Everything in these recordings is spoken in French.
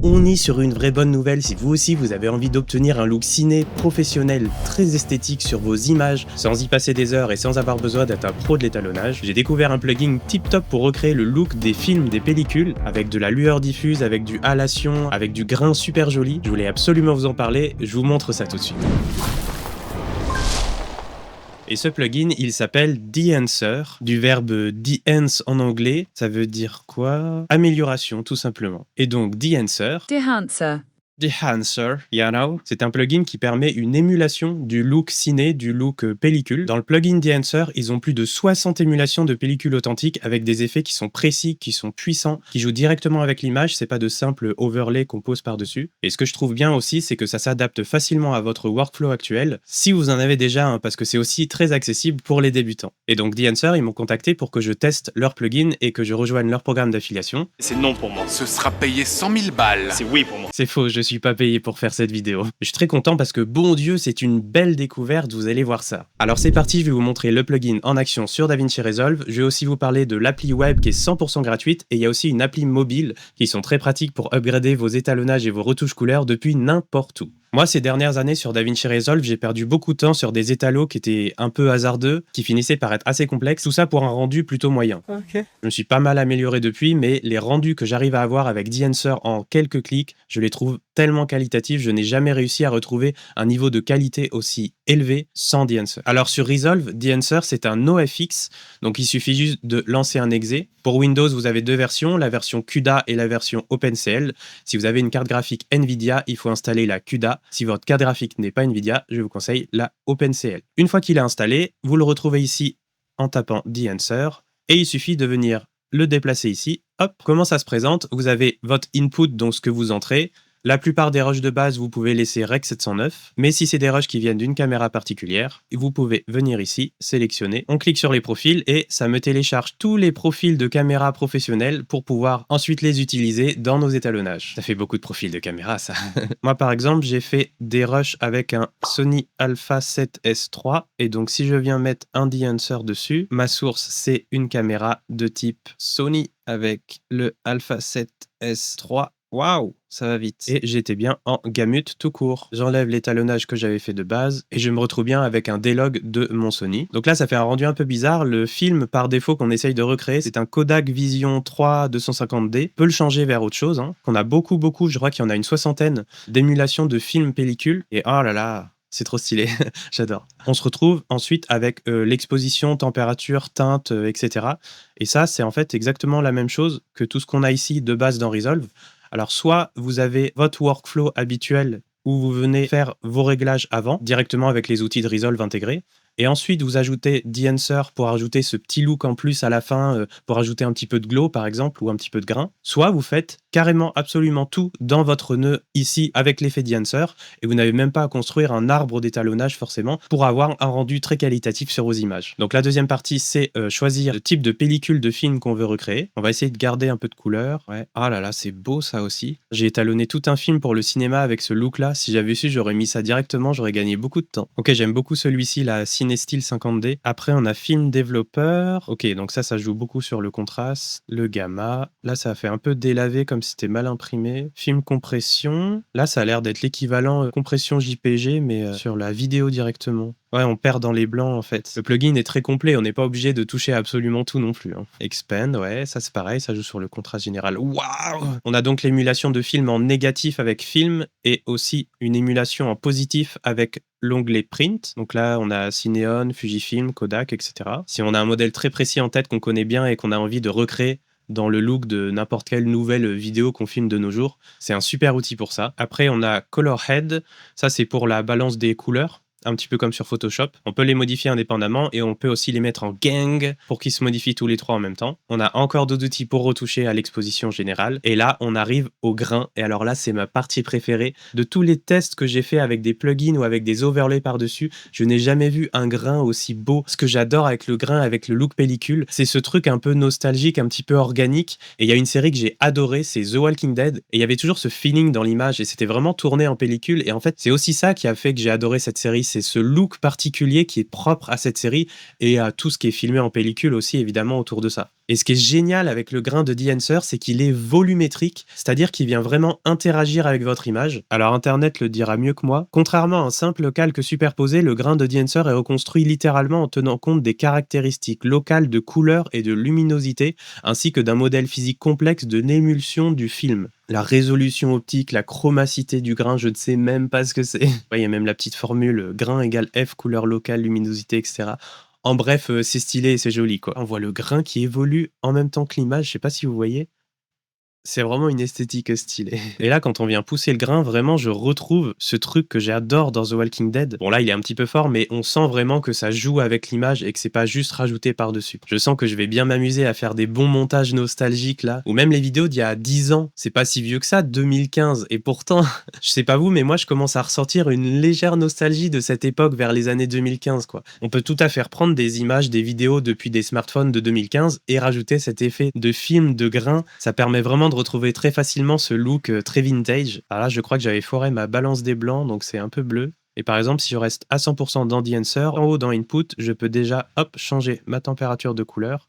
On est sur une vraie bonne nouvelle si vous aussi vous avez envie d'obtenir un look ciné professionnel très esthétique sur vos images sans y passer des heures et sans avoir besoin d'être un pro de l'étalonnage. J'ai découvert un plugin tip top pour recréer le look des films, des pellicules, avec de la lueur diffuse, avec du halation, avec du grain super joli. Je voulais absolument vous en parler, je vous montre ça tout de suite. Et ce plugin, il s'appelle D'Enhancer, du verbe de-enhance en anglais, ça veut dire quoi? Amélioration, tout simplement. Et donc D'Enhancer, you know, c'est un plugin qui permet une émulation du look ciné, du look pellicule. Dans le plugin D'Enhancer, ils ont plus de 60 émulations de pellicules authentiques avec des effets qui sont précis, qui sont puissants, qui jouent directement avec l'image, c'est pas de simples overlays qu'on pose par-dessus. Et ce que je trouve bien aussi, c'est que ça s'adapte facilement à votre workflow actuel, si vous en avez déjà un, parce que c'est aussi très accessible pour les débutants. Et donc D'Enhancer, ils m'ont contacté pour que je teste leur plugin et que je rejoigne leur programme d'affiliation. C'est non pour moi. Ce sera payé 100 000 balles. C'est oui pour moi. C'est faux, je suis pas payé pour faire cette vidéo. Je suis très content parce que bon Dieu, c'est une belle découverte, vous allez voir ça. Alors c'est parti, je vais vous montrer le plugin en action sur DaVinci Resolve. Je vais aussi vous parler de l'appli web qui est 100% gratuite et il y a aussi une appli mobile qui sont très pratiques pour upgrader vos étalonnages et vos retouches couleurs depuis n'importe où. Moi, ces dernières années sur DaVinci Resolve, j'ai perdu beaucoup de temps sur des étalos qui étaient un peu hasardeux, qui finissaient par être assez complexes, tout ça pour un rendu plutôt moyen. Je me suis pas mal amélioré depuis, mais les rendus que j'arrive à avoir avec D'Enhancer en quelques clics, je les trouve tellement qualitatifs, je n'ai jamais réussi à retrouver un niveau de qualité aussi élevé sans D'Enhancer. Alors sur Resolve, D'Enhancer c'est un NoFX, donc il suffit juste de lancer un exe. Pour Windows, vous avez deux versions, la version CUDA et la version OpenCL. Si vous avez une carte graphique NVIDIA, il faut installer la CUDA. Si votre carte graphique n'est pas NVIDIA, je vous conseille la OpenCL. Une fois qu'il est installé, vous le retrouvez ici en tapant D'Enhancer et il suffit de venir le déplacer ici. Hop, comment ça se présente? Vous avez votre input, donc ce que vous entrez. La plupart des rushs de base, vous pouvez laisser Rec 709, mais si c'est des rushs qui viennent d'une caméra particulière, vous pouvez venir ici, sélectionner, on clique sur les profils et ça me télécharge tous les profils de caméra professionnelles pour pouvoir ensuite les utiliser dans nos étalonnages. Ça fait beaucoup de profils de caméra, ça. Moi, par exemple, j'ai fait des rushs avec un Sony Alpha 7S3 et donc si je viens mettre un D'Enhancer dessus, ma source, c'est une caméra de type Sony avec le Alpha 7S3. Waouh, ça va vite. Et j'étais bien en gamut tout court. J'enlève l'étalonnage que j'avais fait de base et je me retrouve bien avec un D-Log de mon Sony. Donc là, ça fait un rendu un peu bizarre. Le film, par défaut, qu'on essaye de recréer, c'est un Kodak Vision 3 250D. On peut le changer vers autre chose. On a beaucoup, je crois qu'il y en a une 60aine d'émulations de films pellicules. Et oh là là, c'est trop stylé, j'adore. On se retrouve ensuite avec l'exposition, température, teinte, etc. Et ça, c'est en fait exactement la même chose que tout ce qu'on a ici de base dans Resolve. Alors, soit vous avez votre workflow habituel où vous venez faire vos réglages avant, directement avec les outils de Resolve intégrés, et ensuite vous ajoutez D'Enhancer pour ajouter ce petit look en plus à la fin, pour ajouter un petit peu de glow par exemple, ou un petit peu de grain. Soit vous faites carrément absolument tout dans votre nœud ici avec l'effet D'Enhancer, et vous n'avez même pas à construire un arbre d'étalonnage forcément pour avoir un rendu très qualitatif sur vos images. Donc la deuxième partie, c'est choisir le type de pellicule de film qu'on veut recréer. On va essayer de garder un peu de couleur. Ouais. Ah là là, c'est beau ça aussi. J'ai étalonné tout un film pour le cinéma avec ce look-là. Si j'avais su, j'aurais mis ça directement, j'aurais gagné beaucoup de temps. Ok, j'aime beaucoup celui-ci, la CineStyle 50D. Après, on a film développeur. Ok, donc ça joue beaucoup sur le contraste, le gamma. Là, ça a fait un peu délavé comme si c'était mal imprimé. Film compression. Là, ça a l'air d'être l'équivalent compression JPG, mais sur la vidéo directement. Ouais, on perd dans les blancs en fait. Le plugin est très complet, on n'est pas obligé de toucher absolument tout non plus. Expand, ouais, ça c'est pareil, ça joue sur le contraste général. Waouh! On a donc l'émulation de film en négatif avec film et aussi une émulation en positif avec l'onglet print. Donc là, on a Cineon, Fujifilm, Kodak, etc. Si on a un modèle très précis en tête qu'on connaît bien et qu'on a envie de recréer dans le look de n'importe quelle nouvelle vidéo qu'on filme de nos jours, c'est un super outil pour ça. Après, on a Color Head, ça c'est pour la balance des couleurs. Un petit peu comme sur Photoshop. On peut les modifier indépendamment et on peut aussi les mettre en gang pour qu'ils se modifient tous les trois en même temps. On a encore d'autres outils pour retoucher à l'exposition générale. Et là, on arrive au grain. Et alors là, c'est ma partie préférée. De tous les tests que j'ai fait avec des plugins ou avec des overlays par-dessus, je n'ai jamais vu un grain aussi beau. Ce que j'adore avec le grain, avec le look pellicule, c'est ce truc un peu nostalgique, un petit peu organique. Et il y a une série que j'ai adorée, c'est The Walking Dead. Et il y avait toujours ce feeling dans l'image et c'était vraiment tourné en pellicule. Et en fait, c'est aussi ça qui a fait que j'ai adoré cette série. C'est ce look particulier qui est propre à cette série et à tout ce qui est filmé en pellicule aussi, évidemment, autour de ça. Et ce qui est génial avec le grain de The c'est qu'il est volumétrique, c'est-à-dire qu'il vient vraiment interagir avec votre image. Alors Internet le dira mieux que moi. Contrairement à un simple calque superposé, le grain de The est reconstruit littéralement en tenant compte des caractéristiques locales de couleur et de luminosité, ainsi que d'un modèle physique complexe de l'émulsion du film. La résolution optique, la chromacité du grain, je ne sais même pas ce que c'est. Il y a même la petite formule grain égale F, couleur locale, luminosité, etc. En bref, c'est stylé et c'est joli, quoi. On voit le grain qui évolue en même temps que l'image, je sais pas si vous voyez. C'est vraiment une esthétique stylée. Et là, quand on vient pousser le grain, vraiment, je retrouve ce truc que j'adore dans The Walking Dead. Bon, là, il est un petit peu fort, mais on sent vraiment que ça joue avec l'image et que c'est pas juste rajouté par-dessus. Je sens que je vais bien m'amuser à faire des bons montages nostalgiques, là. Ou même les vidéos d'il y a 10 ans. C'est pas si vieux que ça, 2015. Et pourtant, je sais pas vous, mais moi, je commence à ressentir une légère nostalgie de cette époque vers les années 2015, quoi. On peut tout à fait reprendre des images, des vidéos depuis des smartphones de 2015 et rajouter cet effet de film, de grain. Ça permet vraiment de retrouver très facilement ce look très vintage. Alors là, je crois que j'avais foiré ma balance des blancs, donc c'est un peu bleu. Et par exemple, si je reste à 100% dans The Answer, en haut dans Input, je peux déjà, hop, changer ma température de couleur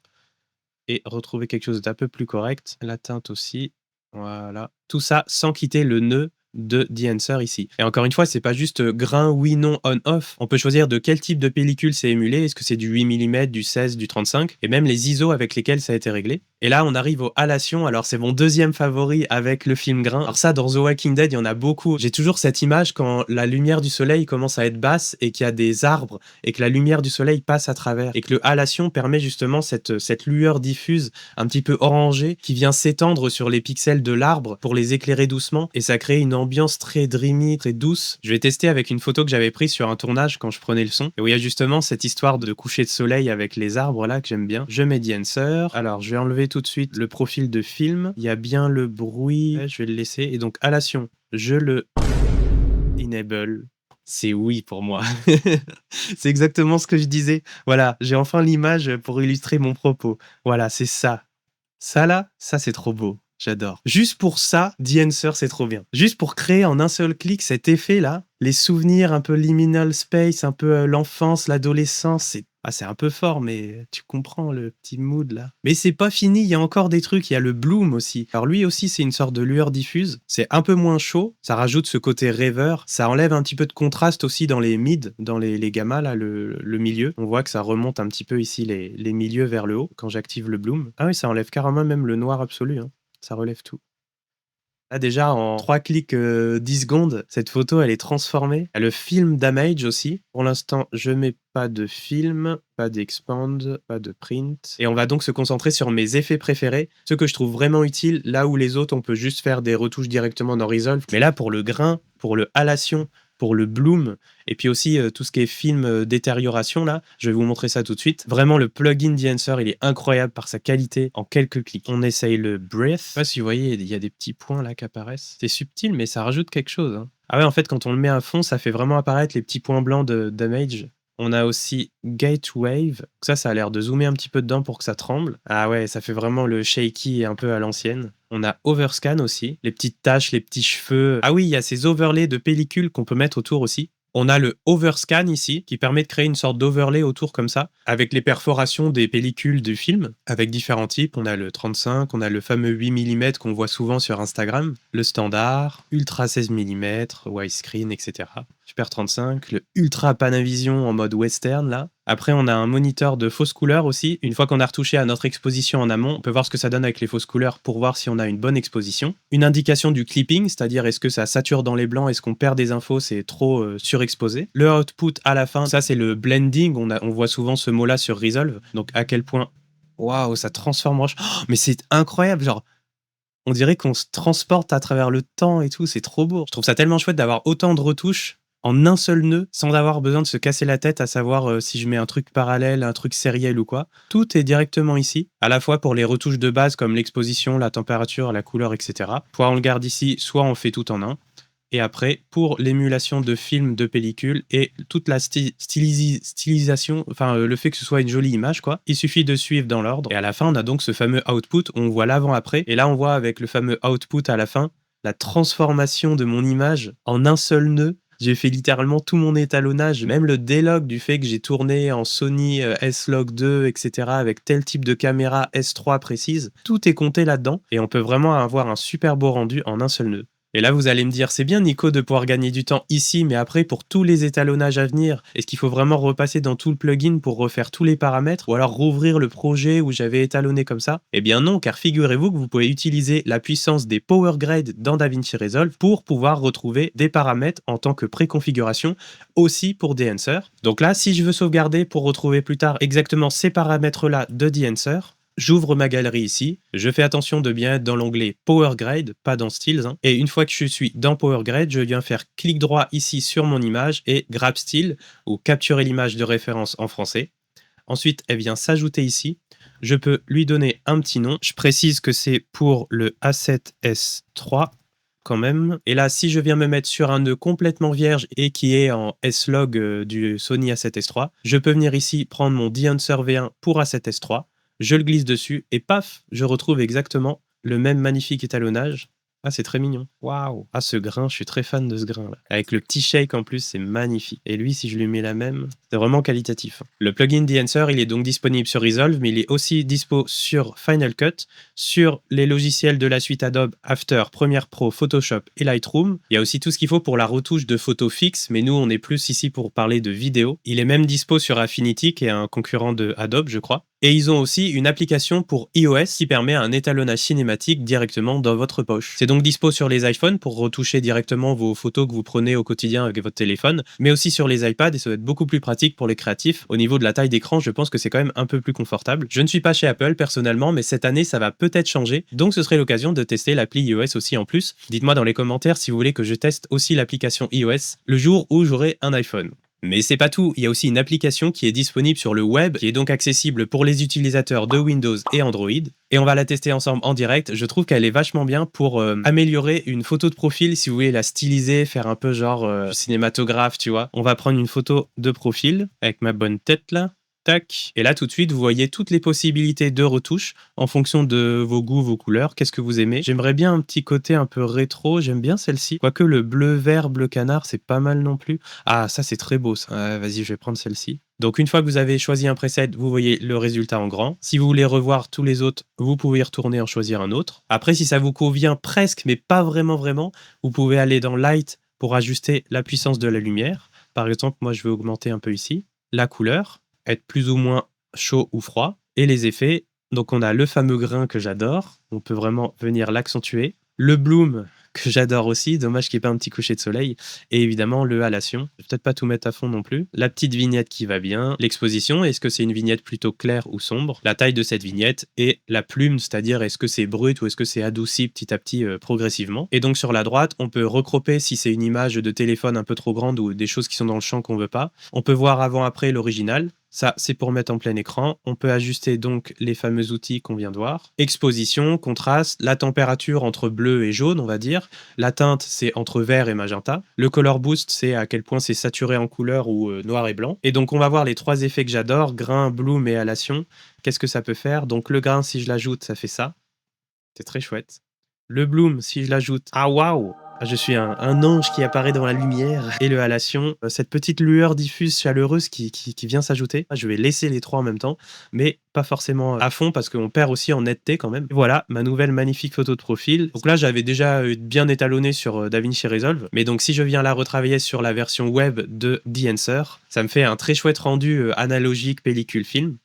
et retrouver quelque chose d'un peu plus correct. La teinte aussi, voilà. Tout ça sans quitter le nœud de The Answer ici. Et encore une fois, c'est pas juste grain, oui, non, on, off. On peut choisir de quel type de pellicule c'est émulé. Est-ce que c'est du 8 mm, du 16, du 35 et même les ISO avec lesquels ça a été réglé. Et là, on arrive aux halations. Alors, c'est mon deuxième favori avec le film grain. Alors ça, dans The Walking Dead, il y en a beaucoup. J'ai toujours cette image quand la lumière du soleil commence à être basse et qu'il y a des arbres et que la lumière du soleil passe à travers et que le halation permet justement cette lueur diffuse un petit peu orangée qui vient s'étendre sur les pixels de l'arbre pour les éclairer doucement et ça crée une ambiance très dreamy, très douce. Je vais tester avec une photo que j'avais prise sur un tournage quand je prenais le son et où il y a justement cette histoire de coucher de soleil avec les arbres là que j'aime bien. Je mets The Answer. Alors, je vais enlever tout de suite le profil de film. Il y a bien le bruit. Je vais le laisser. Et donc, halation, je le enable. C'est oui pour moi. C'est exactement ce que je disais. Voilà, j'ai enfin l'image pour illustrer mon propos. Voilà, c'est ça. Ça là, ça c'est trop beau. J'adore. Juste pour ça, The Answer, c'est trop bien. Juste pour créer en un seul clic cet effet-là, les souvenirs un peu liminal space, un peu l'enfance, l'adolescence, c'est un peu fort, mais tu comprends le petit mood là. Mais c'est pas fini, il y a encore des trucs, il y a le bloom aussi. Alors lui aussi, c'est une sorte de lueur diffuse. C'est un peu moins chaud, ça rajoute ce côté rêveur. Ça enlève un petit peu de contraste aussi dans les mids, dans les gammas, là, le milieu. On voit que ça remonte un petit peu ici les milieux vers le haut quand j'active le bloom. Ah oui, ça enlève carrément même le noir absolu, hein. Ça relève tout. Là, déjà, en 3 clics 10 secondes, cette photo, elle est transformée. Il y a le film Damage aussi. Pour l'instant, je mets pas de film, pas d'expand, pas de print. Et on va donc se concentrer sur mes effets préférés, ceux que je trouve vraiment utiles, là où les autres, on peut juste faire des retouches directement dans Resolve. Mais là, pour le grain, pour le halation, pour le bloom, et puis aussi tout ce qui est film détérioration, là, je vais vous montrer ça tout de suite. Vraiment, le plugin The Answer, il est incroyable par sa qualité en quelques clics. On essaye le Breath. Je sais pas si vous voyez, il y a des petits points là qui apparaissent. C'est subtil, mais ça rajoute quelque chose, hein. Ah ouais, en fait, quand on le met à fond, ça fait vraiment apparaître les petits points blancs de Damage. On a aussi Gate Wave. Ça a l'air de zoomer un petit peu dedans pour que ça tremble. Ah ouais, ça fait vraiment le shaky un peu à l'ancienne. On a Overscan aussi. Les petites taches, les petits cheveux. Ah oui, il y a ces overlays de pellicule qu'on peut mettre autour aussi. On a le Overscan ici, qui permet de créer une sorte d'overlay autour comme ça, avec les perforations des pellicules du film, avec différents types. On a le 35, on a le fameux 8 mm qu'on voit souvent sur Instagram, le standard, Ultra 16 mm, widescreen, etc. Super 35, le Ultra Panavision en mode western là. Après, on a un moniteur de fausses couleurs aussi. Une fois qu'on a retouché à notre exposition en amont, on peut voir ce que ça donne avec les fausses couleurs pour voir si on a une bonne exposition. Une indication du clipping, c'est-à-dire est-ce que ça sature dans les blancs, est-ce qu'on perd des infos, c'est trop surexposé. Le output à la fin, ça c'est le blending, on voit souvent ce mot-là sur Resolve. Donc à quel point, waouh, ça transforme. Oh, mais c'est incroyable, genre, on dirait qu'on se transporte à travers le temps et tout, c'est trop beau. Je trouve ça tellement chouette d'avoir autant de retouches en un seul nœud, sans avoir besoin de se casser la tête à savoir si je mets un truc parallèle, un truc sériel ou quoi. Tout est directement ici, à la fois pour les retouches de base comme l'exposition, la température, la couleur, etc. Soit on le garde ici, soit on fait tout en un. Et après, pour l'émulation de films, de pellicules et toute la stylisation, enfin le fait que ce soit une jolie image, quoi, il suffit de suivre dans l'ordre. Et à la fin, on a donc ce fameux output, on voit l'avant-après. Et là, on voit avec le fameux output à la fin, la transformation de mon image en un seul nœud. J'ai fait littéralement tout mon étalonnage, même le D-Log du fait que j'ai tourné en Sony S-Log 2, etc. avec tel type de caméra S3 précise. Tout est compté là-dedans et on peut vraiment avoir un super beau rendu en un seul nœud. Et là, vous allez me dire, c'est bien Nico de pouvoir gagner du temps ici, mais après, pour tous les étalonnages à venir, est-ce qu'il faut vraiment repasser dans tout le plugin pour refaire tous les paramètres ou alors rouvrir le projet où j'avais étalonné comme ça? Eh bien non, car figurez-vous que vous pouvez utiliser la puissance des Power Grade dans DaVinci Resolve pour pouvoir retrouver des paramètres en tant que préconfiguration aussi pour DEnhancer. Donc là, si je veux sauvegarder pour retrouver plus tard exactement ces paramètres-là de DEnhancer, j'ouvre ma galerie ici, je fais attention de bien être dans l'onglet Power Grade, pas dans Styles, hein. Et une fois que je suis dans Power Grade, je viens faire clic droit ici sur mon image et Grab Style, ou capturer l'image de référence en français. Ensuite, elle vient s'ajouter ici. Je peux lui donner un petit nom. Je précise que c'est pour le A7S3 quand même. Et là, si je viens me mettre sur un nœud complètement vierge et qui est en S-Log du Sony A7S3, je peux venir ici prendre mon DEnhancer V1 pour A7S3. Je le glisse dessus et paf, je retrouve exactement le même magnifique étalonnage. Ah, c'est très mignon. Waouh. Ah, ce grain, je suis très fan de ce grain-là. Avec le petit shake en plus, c'est magnifique. Et lui, si je lui mets la même, c'est vraiment qualitatif. Le plugin DEnhancer, il est donc disponible sur Resolve, mais il est aussi dispo sur Final Cut, sur les logiciels de la suite Adobe After, Premiere Pro, Photoshop et Lightroom. Il y a aussi tout ce qu'il faut pour la retouche de photos fixes, mais nous, on est plus ici pour parler de vidéo. Il est même dispo sur Affinity, qui est un concurrent de Adobe, je crois. Et ils ont aussi une application pour iOS qui permet un étalonnage cinématique directement dans votre poche. C'est donc dispo sur les iPhones pour retoucher directement vos photos que vous prenez au quotidien avec votre téléphone, mais aussi sur les iPads et ça va être beaucoup plus pratique pour les créatifs. Au niveau de la taille d'écran, je pense que c'est quand même un peu plus confortable. Je ne suis pas chez Apple personnellement, mais cette année, ça va peut-être changer. Donc ce serait l'occasion de tester l'appli iOS aussi en plus. Dites-moi dans les commentaires si vous voulez que je teste aussi l'application iOS le jour où j'aurai un iPhone. Mais c'est pas tout, il y a aussi une application qui est disponible sur le web, qui est donc accessible pour les utilisateurs de Windows et Android. Et on va la tester ensemble en direct. Je trouve qu'elle est vachement bien pour améliorer une photo de profil, si vous voulez la styliser, faire un peu genre cinématographe, tu vois. On va prendre une photo de profil avec ma bonne tête là. Tac. Et là, tout de suite, vous voyez toutes les possibilités de retouche en fonction de vos goûts, vos couleurs. Qu'est-ce que vous aimez? J'aimerais bien un petit côté un peu rétro. J'aime bien celle-ci. Quoique le bleu vert, bleu canard, c'est pas mal non plus. Ah, ça, c'est très beau, ça. Vas-y, je vais prendre celle-ci. Donc, une fois que vous avez choisi un preset, vous voyez le résultat en grand. Si vous voulez revoir tous les autres, vous pouvez y retourner en choisir un autre. Après, si ça vous convient presque, mais pas vraiment, vous pouvez aller dans Light pour ajuster la puissance de la lumière. Par exemple, moi, je vais augmenter un peu ici. La couleur. Être plus ou moins chaud ou froid. Et les effets, donc on a le fameux grain que j'adore, on peut vraiment venir l'accentuer. Le bloom que j'adore aussi, dommage qu'il n'y ait pas un petit coucher de soleil. Et évidemment le halation, je vais peut-être pas tout mettre à fond non plus. La petite vignette qui va bien, l'exposition, est-ce que c'est une vignette plutôt claire ou sombre, la taille de cette vignette et la plume, c'est-à-dire est-ce que c'est brut ou est-ce que c'est adouci petit à petit progressivement. Et donc sur la droite, on peut recropper si c'est une image de téléphone un peu trop grande ou des choses qui sont dans le champ qu'on veut pas. On peut voir avant-après l'original. Ça, c'est pour mettre en plein écran. On peut ajuster donc les fameux outils qu'on vient de voir. Exposition, contraste, la température entre bleu et jaune, on va dire. La teinte, c'est entre vert et magenta. Le color boost, c'est à quel point c'est saturé en couleur ou noir et blanc. Et donc, on va voir les trois effets que j'adore, grain, bloom et halation. Qu'est-ce que ça peut faire? Donc, le grain, si je l'ajoute, ça fait ça. C'est très chouette. Le bloom, si je l'ajoute, ah waouh! Je suis un ange qui apparaît dans la lumière. Et le halation, cette petite lueur diffuse, chaleureuse qui vient s'ajouter. Je vais laisser les trois en même temps, mais pas forcément à fond parce qu'on perd aussi en netteté quand même. Et voilà, ma nouvelle magnifique photo de profil. Donc là, j'avais déjà bien étalonné sur DaVinci Resolve. Mais donc si je viens la retravailler sur la version web de DEnhancer, ça me fait un très chouette rendu analogique pellicule film.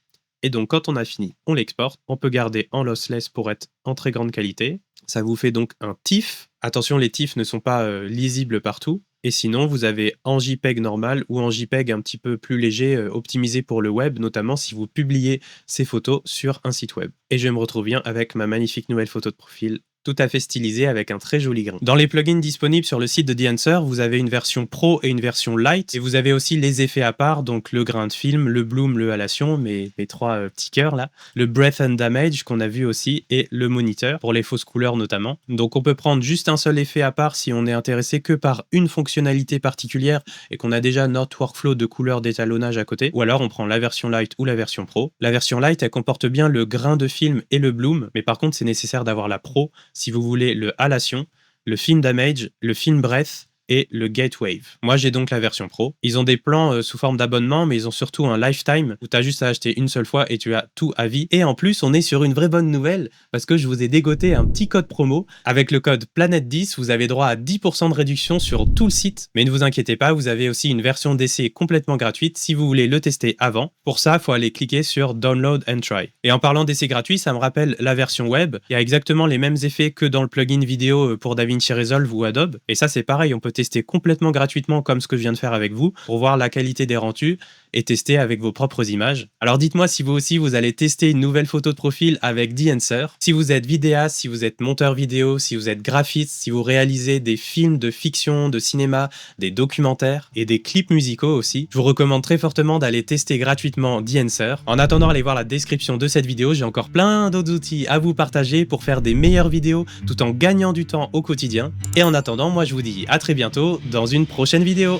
Et donc quand on a fini, on l'exporte. On peut garder en lossless pour être en très grande qualité. Ça vous fait donc un TIFF. Attention, les TIFF ne sont pas lisibles partout. Et sinon, vous avez en JPEG normal ou en JPEG un petit peu plus léger, optimisé pour le web, notamment si vous publiez ces photos sur un site web. Et je me retrouve bien avec ma magnifique nouvelle photo de profil, tout à fait stylisée avec un très joli grain. Dans les plugins disponibles sur le site de DEnhancer, vous avez une version Pro et une version Light. Et vous avez aussi les effets à part, donc le grain de film, le bloom, le halation, mes trois petits cœurs là, le breath and damage qu'on a vu aussi, et le moniteur, pour les fausses couleurs notamment. Donc on peut prendre juste un seul effet à part si on est intéressé que par une fonctionnalité particulière et qu'on a déjà notre workflow de couleurs d'étalonnage à côté. Ou alors on prend la version Light ou la version Pro. La version Light, elle comporte bien le grain de film et le bloom, mais par contre c'est nécessaire d'avoir la Pro si vous voulez le halation, le film damage, le film breath et le Gatewave. Moi j'ai donc la version Pro. Ils ont des plans sous forme d'abonnement, mais ils ont surtout un lifetime où tu as juste à acheter une seule fois et tu as tout à vie. Et en plus, on est sur une vraie bonne nouvelle parce que je vous ai dégoté un petit code promo. Avec le code PLANET10, vous avez droit à 10% de réduction sur tout le site. Mais ne vous inquiétez pas, vous avez aussi une version d'essai complètement gratuite si vous voulez le tester avant. Pour ça, il faut aller cliquer sur Download and Try. Et en parlant d'essai gratuit, ça me rappelle la version web. Il y a exactement les mêmes effets que dans le plugin vidéo pour DaVinci Resolve ou Adobe. Et ça, c'est pareil, on peut tester complètement gratuitement comme ce que je viens de faire avec vous pour voir la qualité des rendus et tester avec vos propres images. Alors dites-moi si vous aussi vous allez tester une nouvelle photo de profil avec The-Answer. Si vous êtes vidéaste, si vous êtes monteur vidéo, si vous êtes graphiste, si vous réalisez des films de fiction, de cinéma, des documentaires et des clips musicaux aussi, je vous recommande très fortement d'aller tester gratuitement The-Answer. En attendant, allez voir la description de cette vidéo, j'ai encore plein d'autres outils à vous partager pour faire des meilleures vidéos tout en gagnant du temps au quotidien. Et en attendant, moi je vous dis à très bientôt dans une prochaine vidéo.